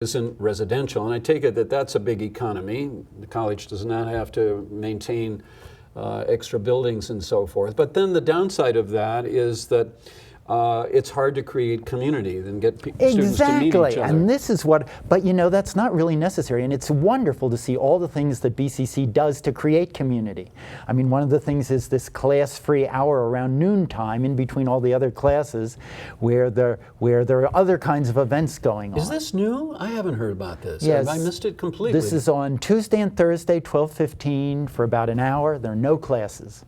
isn't residential, and I take it that that's a big economy. The college does not have to maintain extra buildings and so forth. But then the downside of that is that it's hard to create community and get students to meet each other. And this is what, but you know, that's not really necessary. And it's wonderful to see all the things that BCC does to create community. I mean, one of the things is this class-free hour around noontime in between all the other classes where there are other kinds of events going on. Is this new? I haven't heard about this. Yes. I missed it completely. This is on Tuesday and Thursday, 12:15 for about an hour. There are no classes.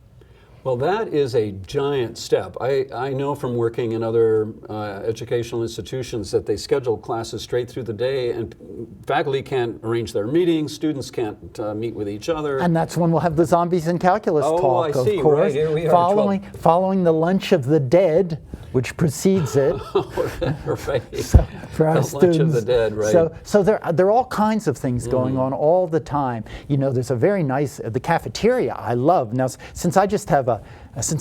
Well, that is a giant step. I know from working in other educational institutions that they schedule classes straight through the day, and faculty can't arrange their meetings, students can't meet with each other. And that's when we'll have the zombies and calculus talk, I see. of course. Right, here we are, following the lunch of the dead, which precedes it. Right. So for our the students, lunch of the dead, right. So there are all kinds of things going on all the time. You know, there's a very nice, the cafeteria I love. Now, since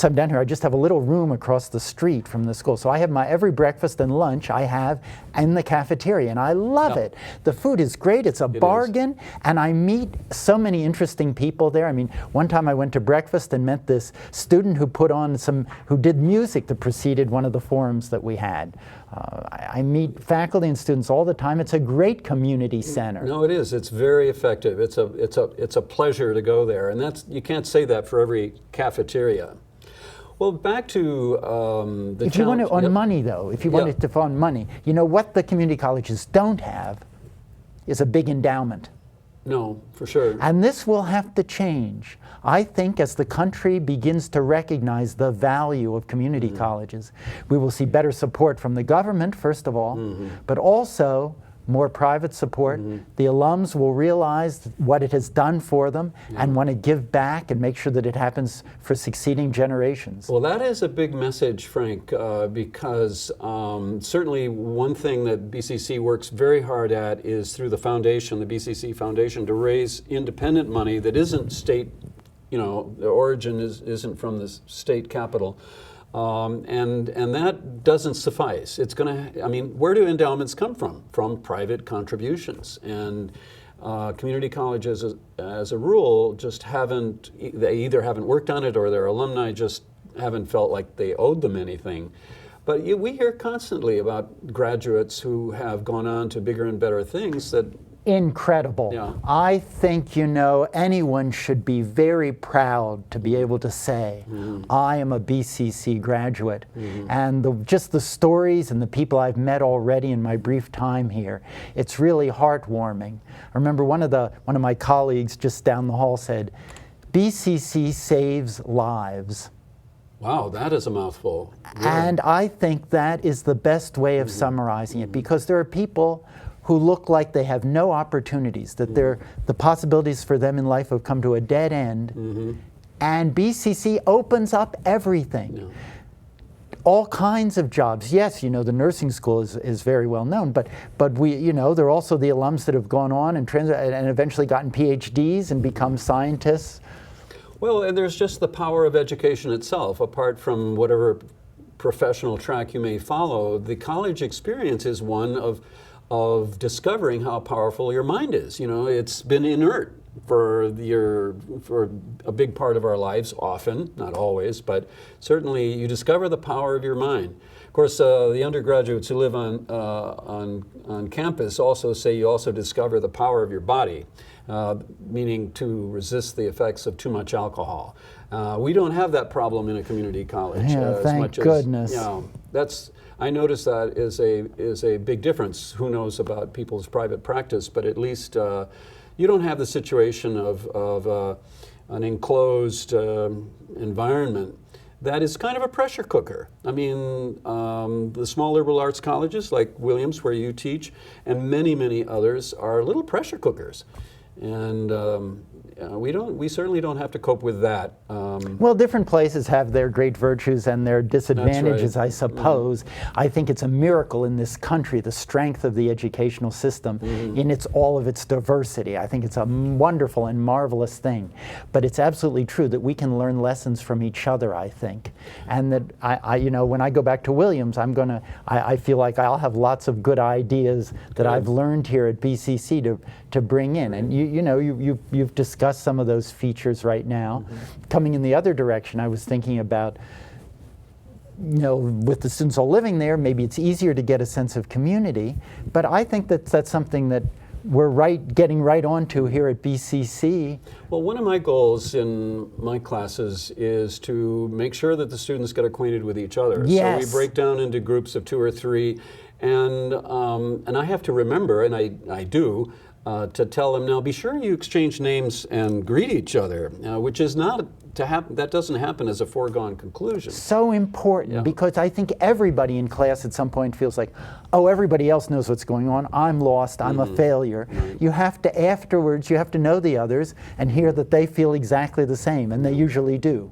I'm down here, I just have a little room across the street from the school. So I have my every breakfast and lunch I have in the cafeteria, and I love it. The food is great, it's a bargain, and I meet so many interesting people there. I mean, one time I went to breakfast and met this student who who did music that preceded one of the forums that we had. I meet faculty and students all the time. It's a great community center. No, it is. It's very effective. It's a pleasure to go there, and you can't say that for every cafeteria. Well, back to the if you want it on money, though, if you want it to fund money, you know what the community colleges don't have is a big endowment. No, for sure. And this will have to change. I think as the country begins to recognize the value of community colleges, we will see better support from the government, first of all, but also more private support. The alums will realize what it has done for them and want to give back and make sure that it happens for succeeding generations. Well, that is a big message, Frank, because certainly one thing that BCC works very hard at is through the foundation, the BCC Foundation, to raise independent money that isn't state, you know, the origin isn't from the state capital. And that doesn't suffice. It's going to, I mean, where do endowments come from? From private contributions. And community colleges, as a rule, just they either haven't worked on it or their alumni just haven't felt like they owed them anything. But we hear constantly about graduates who have gone on to bigger and better things that incredible. Yeah. I think, you know, anyone should be very proud to be able to say, I am a BCC graduate. And just the stories and the people I've met already in my brief time here, it's really heartwarming. I remember one of my colleagues just down the hall said, BCC saves lives. Wow, that is a mouthful. Really. And I think that is the best way of summarizing it, because there are people who look like they have no opportunities, that the possibilities for them in life have come to a dead end, and BCC opens up everything. All kinds of jobs. Yes, you know, the nursing school is very well known, but we, you know, there are also the alums that have gone on and eventually gotten PhDs and become scientists. Well, and there's just the power of education itself. Apart from whatever professional track you may follow, the college experience is one of discovering how powerful your mind is. You know, it's been inert for a big part of our lives, often, not always, but certainly you discover the power of your mind. Of course, the undergraduates who live on campus also say you also discover the power of your body, meaning to resist the effects of too much alcohol. We don't have that problem in a community college. Yeah, thank goodness. You know, I notice that is a big difference. Who knows about people's private practice, but at least you don't have the situation of an enclosed environment that is kind of a pressure cooker. I mean, the small liberal arts colleges like Williams, where you teach, and many, many others are little pressure cookers. And we certainly don't have to cope with that. Well, different places have their great virtues and their disadvantages, right. I suppose. I think it's a miracle in this country, the strength of the educational system in all of its diversity. I think it's a wonderful and marvelous thing. But it's absolutely true that we can learn lessons from each other, I think. And that when I go back to Williams, I feel like I'll have lots of good ideas that I've learned here at BCC to bring in. And you've discussed some of those features right now. Coming in the other direction, I was thinking about, with the students all living there, maybe it's easier to get a sense of community. But I think that's something that we're getting right onto here at BCC. Well, one of my goals in my classes is to make sure that the students get acquainted with each other. Yes. So we break down into groups of 2 or 3, and I have to remember, and I do, to tell them, now be sure you exchange names and greet each other, which is not to happen. That doesn't happen as a foregone conclusion. So important, because I think everybody in class at some point feels like, oh, everybody else knows what's going on. I'm lost. I'm a failure. You have to, afterwards, you have to know the others and hear that they feel exactly the same, and they usually do.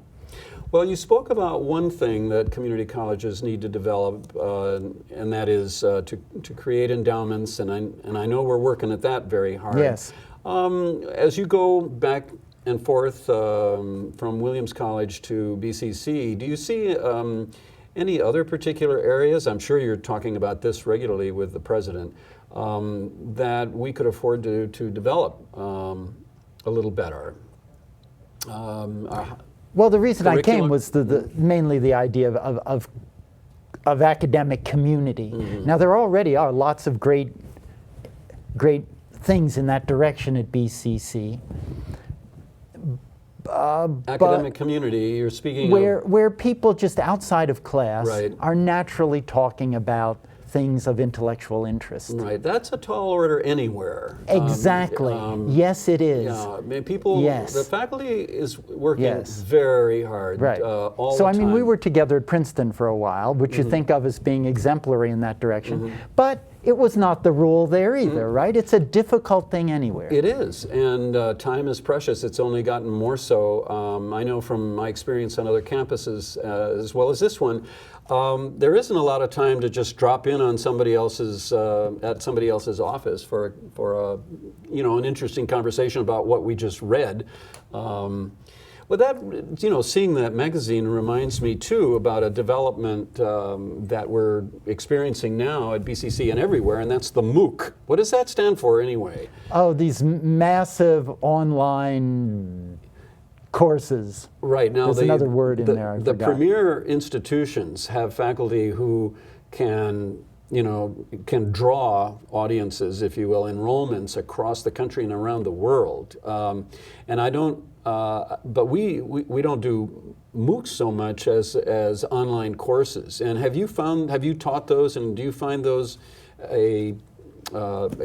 Well, you spoke about one thing that community colleges need to develop, and that is to create endowments, and I know we're working at that very hard. Yes. As you go back and forth from Williams College to BCC, do you see any other particular areas, I'm sure you're talking about this regularly with the president, that we could afford to develop a little better? Well, the reason I came was mainly the idea of academic community. Now, there already are lots of great things in that direction at BCC. Academic community, you're speaking where people just outside of class Right. are naturally talking about things of intellectual interest. Right, that's a tall order anywhere. Exactly. Yes, it is. Yeah, I mean, people, Yes. the faculty is working Yes. very hard Right. all So the I time. mean, we were together at Princeton for a while, which you think of as being exemplary in that direction, but it was not the rule there either, right? It's a difficult thing anywhere. It is, and time is precious. It's only gotten more so. I know from my experience on other campuses, as well as this one, there isn't a lot of time to just drop in on somebody else's at somebody else's office for an interesting conversation about what we just read. Well, that, seeing that magazine reminds me too about a development that we're experiencing now at BCC and everywhere, and that's the MOOC. What does that stand for anyway? Oh, these massive online courses. Right, now there's another word in there. I The forgot. premier institutions have faculty who can draw audiences, if you will, enrollments across the country and around the world. And I don't, but we don't do MOOCs so much as online courses. And have you taught those, and do you find those a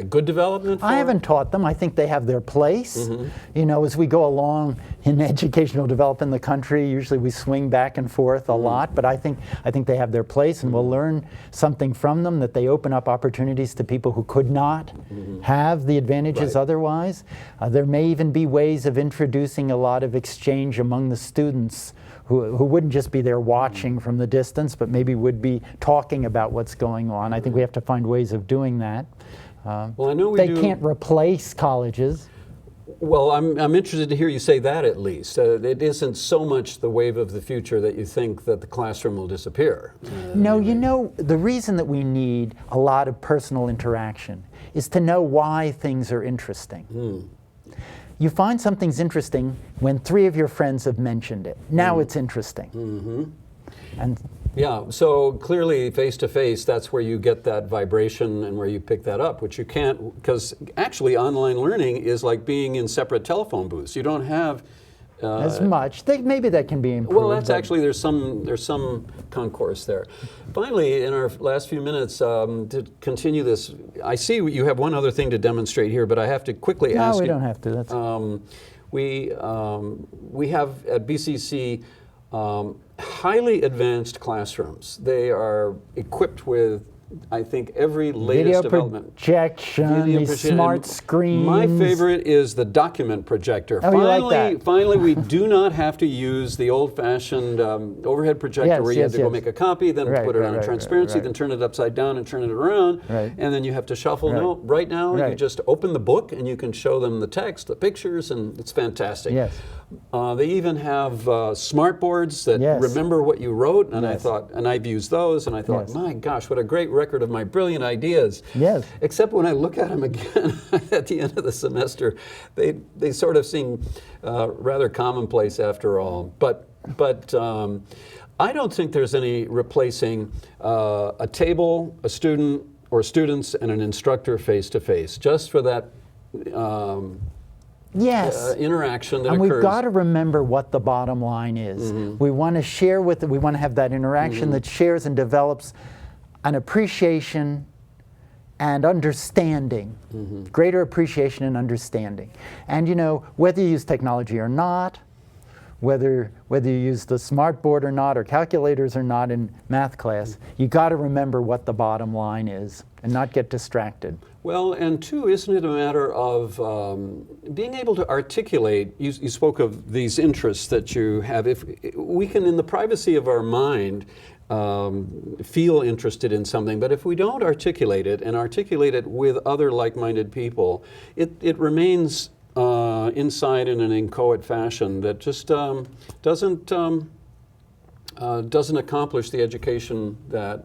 good development for I haven't taught them. I think they have their place. As we go along in educational development in the country, usually we swing back and forth a lot, but I think they have their place, and we'll learn something from them, that they open up opportunities to people who could not have the advantages otherwise. There may even be ways of introducing a lot of exchange among the students who wouldn't just be there watching from the distance, but maybe would be talking about what's going on. I think we have to find ways of doing that. Well, I know they can't replace colleges. Well, I'm interested to hear you say that at least. It isn't so much the wave of the future that you think that the classroom will disappear. No, the reason that we need a lot of personal interaction is to know why things are interesting. You find something's interesting when 3 of your friends have mentioned it. Now it's interesting. And yeah, so clearly face-to-face, that's where you get that vibration and where you pick that up, which you can't, because actually online learning is like being in separate telephone booths. You don't have as much. Maybe that can be improved. Well, that's actually, there's some concourse there. Finally, in our last few minutes, to continue this, I see you have one other thing to demonstrate here, but I have to quickly ask you. No, we don't have to. That's we have at BCC highly advanced classrooms. They are equipped with I think every latest Video development. projection, Video these projection. smart And screens. My favorite is the document projector. Oh, you like that? Finally, we do not have to use the old-fashioned overhead projector Yes, where you yes, have to go yes. make a copy, then Right, put it right, on right, transparency, right. then turn it upside down and turn it around, Right. and then you have to shuffle. Right. No, right now you Right. just open the book and you can show them the text, the pictures, and it's fantastic. Yes. They even have smart boards that Yes. remember what you wrote, and I Yes. thought, and I've used those, and I thought, Yes. my gosh, what a great record of my brilliant ideas. Yes. Except when I look at them again at the end of the semester, they sort of seem rather commonplace after all. But I don't think there's any replacing a table, a student, or students, and an instructor face to face, just for that. Yes. Interaction that And occurs. we've got to remember what the bottom line is. We want to share with it, we want to have that interaction that shares and develops an appreciation and understanding, greater appreciation and understanding. And you know, whether you use technology or not, whether you use the smart board or not, or calculators or not in math class, you got to remember what the bottom line is and not get distracted. Well, and two, isn't it a matter of being able to articulate, you spoke of these interests that you have, if we can, in the privacy of our mind, feel interested in something, but if we don't articulate it and articulate it with other like-minded people, it remains inside in an inchoate fashion that just doesn't accomplish the education that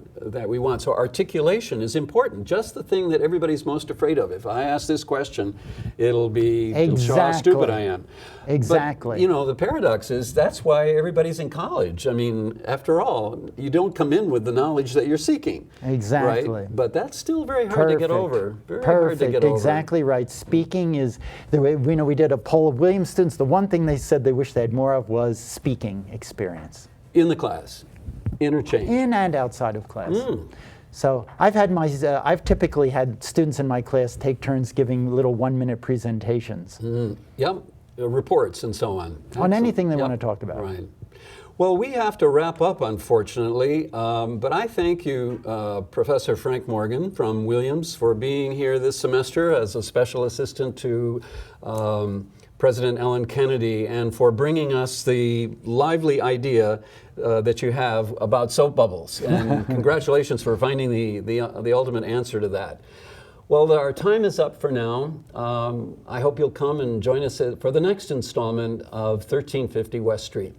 we want. So articulation is important. Just the thing that everybody's most afraid of. If I ask this question, it'll show how stupid I am. Exactly. But, you know, the paradox is that's why everybody's in college. I mean, after all, you don't come in with the knowledge that you're seeking. Exactly. Right? But that's still very hard to get over. Very hard to get over. Exactly right. Speaking is the way, you know, we did a poll of Williams students. The one thing they said they wish they had more of was speaking experience. In the class, interchange. In and outside of class. So I've typically had students in my class take turns giving little 1-minute presentations. Yep, reports and so on. On anything they want to talk about. Right. Well, we have to wrap up, unfortunately, but I thank you, Professor Frank Morgan from Williams, for being here this semester as a special assistant to President Ellen Kennedy, and for bringing us the lively idea that you have about soap bubbles. And congratulations for finding the ultimate answer to that. Well, our time is up for now. I hope you'll come and join us for the next installment of 1350 West Street.